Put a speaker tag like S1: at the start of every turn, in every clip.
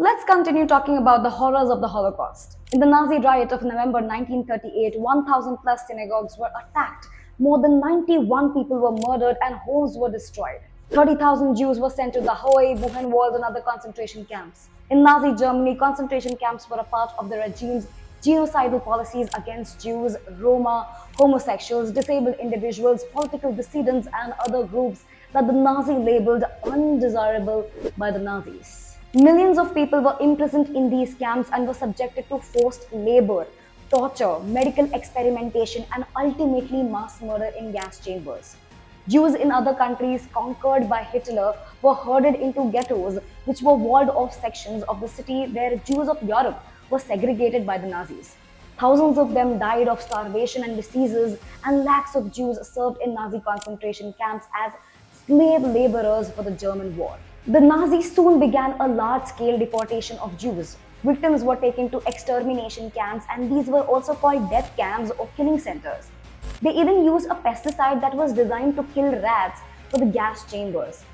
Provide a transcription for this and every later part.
S1: Let's continue talking about the horrors of the Holocaust. In the Nazi riot of November 1938, 1,000 plus synagogues were attacked, more than 91 people were murdered, and homes were destroyed. 30,000 Jews were sent to the Dachau, Buchenwald, and other concentration camps. In Nazi Germany, concentration camps were a part of the regime's genocidal policies against Jews, Roma, homosexuals, disabled individuals, political dissidents, and other groups that the Nazi labeled undesirable by the Nazis. Millions of people were imprisoned in these camps and were subjected to forced labor, torture, medical experimentation, and ultimately mass murder in gas chambers. Jews in other countries conquered by Hitler were herded into ghettos, which were walled off sections of the city where Jews of Europe were segregated by the Nazis. Thousands of them died of starvation and diseases, and lakhs of Jews served in Nazi concentration camps as slave laborers for the German war. The Nazis soon began a large scale deportation of Jews. Victims were taken to extermination camps, and these were also called death camps or killing centers. They even used a pesticide that was designed to kill rats for the gas chambers.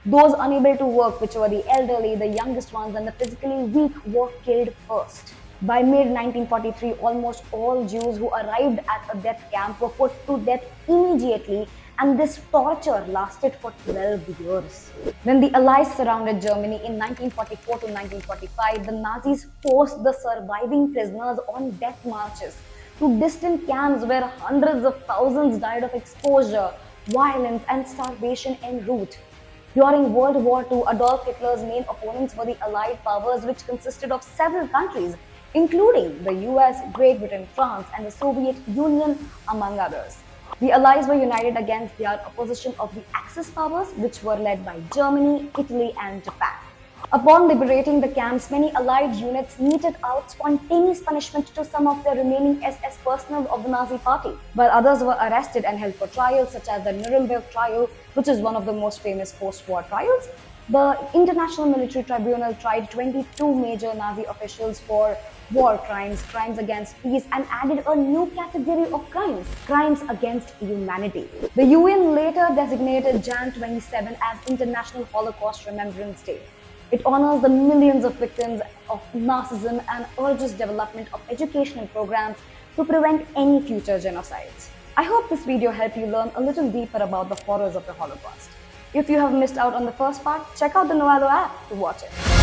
S1: Those unable to work, which were the elderly, the youngest ones, and the physically weak, were killed first. By mid 1943, almost all Jews who arrived at a death camp were put to death immediately, and this torture lasted for 12 years. When the Allies surrounded Germany in 1944 to 1945, the Nazis forced the surviving prisoners on death marches to distant camps where hundreds of thousands died of exposure, violence, and starvation en route. During World War II, Adolf Hitler's main opponents were the Allied powers, which consisted of several countries, including the US, Great Britain, France, and the Soviet Union, among others. The Allies were united against their opposition of the Axis powers, which were led by Germany, Italy, and Japan. Upon liberating the camps, many Allied units meted out spontaneous punishment to some of the remaining SS personnel of the Nazi party, while others were arrested and held for trials, such as the Nuremberg trial, which is one of the most famous post-war trials. The International Military Tribunal tried 22 major Nazi officials for war crimes, crimes against peace, and added a new category of crimes, crimes against humanity. The UN later designated Jan 27 as International Holocaust Remembrance Day. It honors the millions of victims of Nazism and urges development of educational programs to prevent any future genocides. I hope this video helped you learn a little deeper about the horrors of the Holocaust. If you have missed out on the first part, check out the Noello app to watch it.